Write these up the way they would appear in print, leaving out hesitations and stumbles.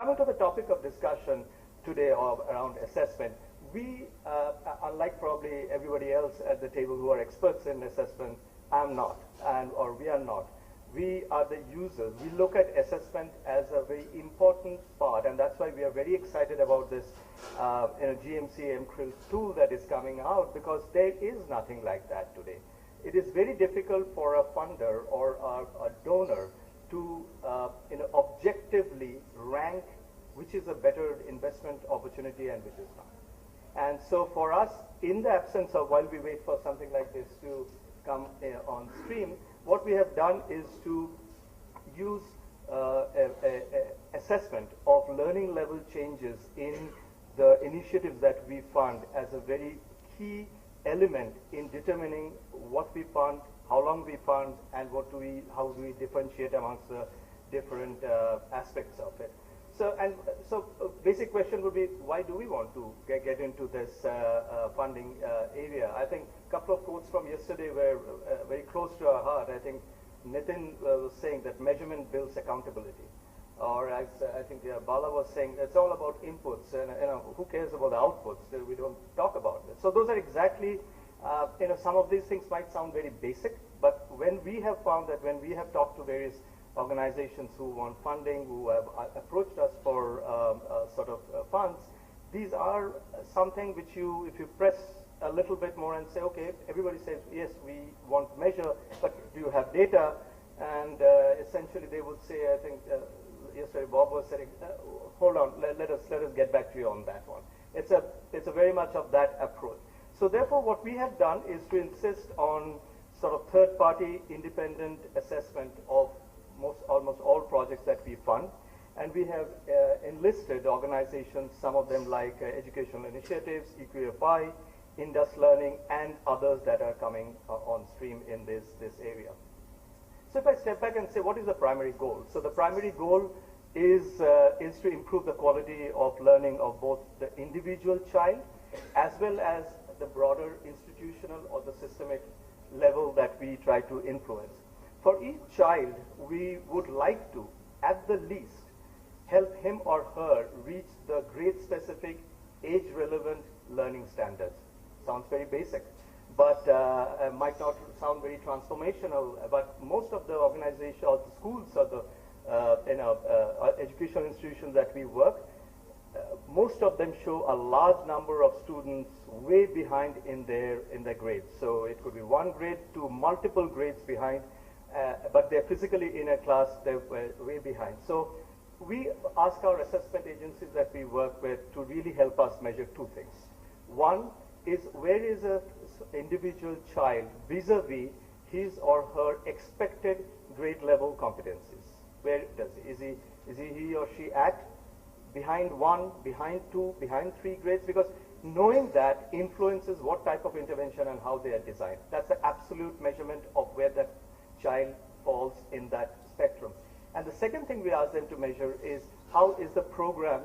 Coming to the topic of discussion today around assessment, we, unlike probably everybody else at the table who are experts in assessment, I'm not, or we are not. We are the users. We look at assessment as a very important part, and that's why we are very excited about this GMC MCRIL tool that is coming out, because there is nothing like that today. It is very difficult for a funder or a donor to objectively rank which is a better investment opportunity and which is not. And so for us, in the absence of, while we wait for something like this to come on stream, what we have done is to use assessment of learning level changes in the initiatives that we fund as a very key element in determining what we fund, how long we fund, and how do we differentiate amongst the different aspects of it. So basic question would be, why do we want to get into this funding area? I think a couple of quotes from yesterday were very close to our heart. I think Nitin was saying that measurement builds accountability. Or as I think Bala was saying, it's all about inputs, and who cares about the outputs? We don't talk about it. So those are exactly, some of these things might sound very basic, but when we have found that when we have talked to various organizations who want funding, who have approached us for funds, these are something which if you press a little bit more and say, okay, everybody says, yes, we want to measure, but do you have data? And essentially they would say, I think yesterday Bob was saying, hold on, let us get back to you on that one. It's a very much of that approach. So therefore what we have done is to insist on sort of third-party independent assessment of almost all projects that we fund, and we have enlisted organizations, some of them like Educational Initiatives, EQFI, Indus Learning, and others that are coming on stream in this area. So if I step back and say, what is the primary goal? So the primary goal is to improve the quality of learning of both the individual child as well as the broader institutional or the systemic level that we try to influence. For each child, we would like to, at the least, help him or her reach the grade-specific, age-relevant learning standards. Sounds very basic, but might not sound very transformational. But most of the organizations, or the schools, or the educational institutions that we work, most of them show a large number of students way behind in their grades. So it could be one grade to multiple grades behind. But they're physically in a class, they're way behind. So we ask our assessment agencies that we work with to really help us measure two things. One is, where is an individual child vis-a-vis his or her expected grade level competencies? Where is he or she at? Behind one, behind two, behind three grades? Because knowing that influences what type of intervention and how they are designed. That's the absolute measurement of where that child falls in that spectrum. And the second thing we ask them to measure is, how is the program,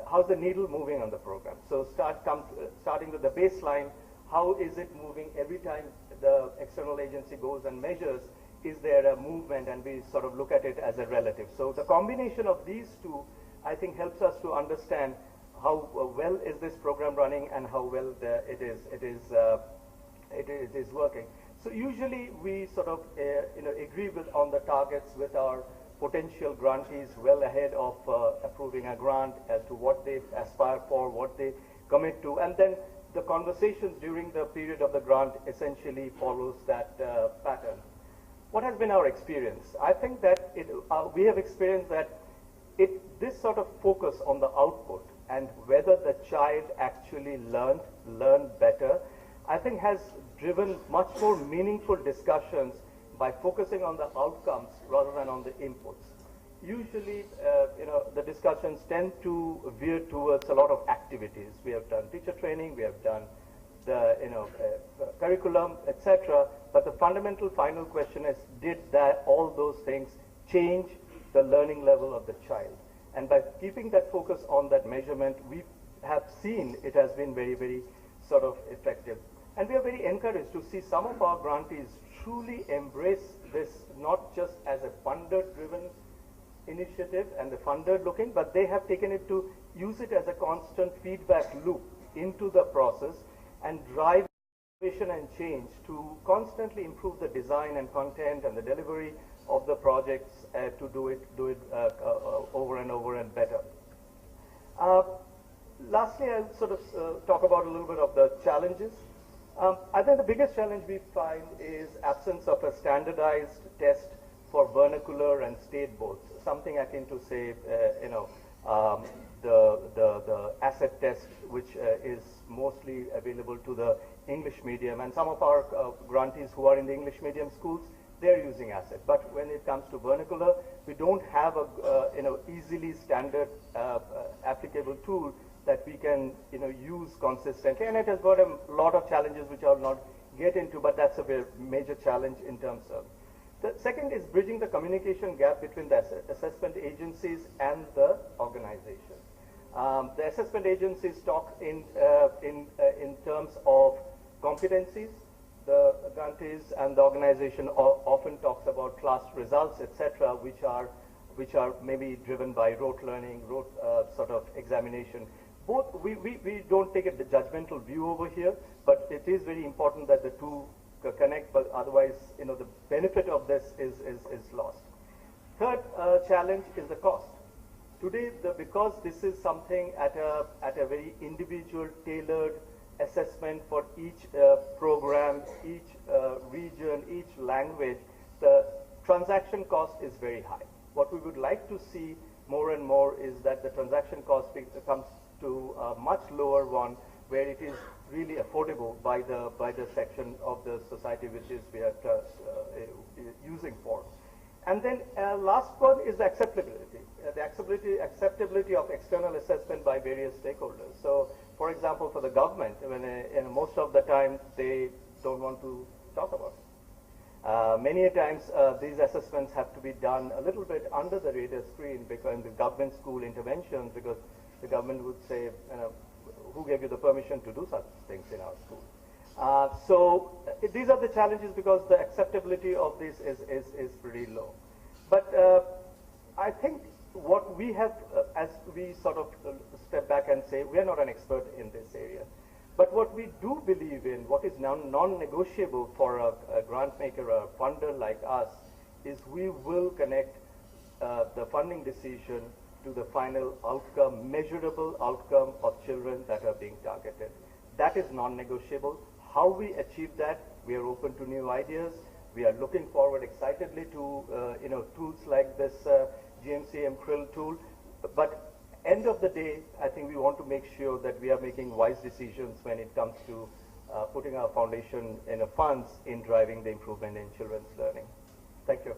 how's the needle moving on the program? So starting with the baseline, how is it moving every time the external agency goes and measures? Is there a movement? And we sort of look at it as a relative. So the combination of these two, I think, helps us to understand how well is this program running and how well it is working. So usually we sort of agree on the targets with our potential grantees well ahead of approving a grant as to what they aspire for, what they commit to, and then the conversations during the period of the grant essentially follows that pattern. What has been our experience? I think that we have experienced that this sort of focus on the output and whether the child actually learned better, I think has driven much more meaningful discussions by focusing on the outcomes rather than on the inputs. Usually, the discussions tend to veer towards a lot of activities. We have done teacher training, we have done the curriculum, etc. But the fundamental final question is, did all those things change the learning level of the child? And by keeping that focus on that measurement, we have seen it has been very, very sort of effective. And we are very encouraged to see some of our grantees truly embrace this, not just as a funder-driven initiative and the funder looking, but they have taken it to use it as a constant feedback loop into the process and drive innovation and change to constantly improve the design and content and the delivery of the projects to do it over and over and better. Lastly, I'll sort of talk about a little bit of the challenges. I think the biggest challenge we find is absence of a standardized test for vernacular and state boards, something akin to say, the asset test, which is mostly available to the English medium, and some of our grantees who are in the English medium schools, they're using asset. But when it comes to vernacular, we don't have a easily standard applicable tool that we can use consistently, and it has got a lot of challenges which I'll not get into, but that's a very major challenge in terms of. The second is bridging the communication gap between the assessment agencies and the organization. The assessment agencies talk in terms of competencies. The grantees and the organization often talks about class results, etc., which are maybe driven by rote learning, rote sort of examination. Both we don't take a judgmental view over here, but it is very important that the two connect, but otherwise the benefit of this is lost. Third challenge is the cost. Today, because this is something at a very individual, tailored assessment for each program, each region, each language, the transaction cost is very high. What we would like to see more and more is that the transaction cost comes to a much lower one, where it is really affordable by the section of the society which is we are using for. And then last one is the acceptability. The acceptability of external assessment by various stakeholders. So, for example, for the government, when most of the time they don't want to talk about it. Many times these assessments have to be done a little bit under the radar screen because in the government school interventions, because the government would say, who gave you the permission to do such things in our school? So these are the challenges because the acceptability of this is pretty low. But I think what we have, as we sort of step back and say, we are not an expert in this area. But what we do believe in, what is non-negotiable for a grant maker or a funder like us, is we will connect the funding decision to the final outcome, measurable outcome of children that are being targeted. That is non-negotiable. How we achieve that, we are open to new ideas. We are looking forward excitedly to tools like this GMC MCRIL tool. But end of the day, I think we want to make sure that we are making wise decisions when it comes to putting our foundation in funds in driving the improvement in children's learning. Thank you.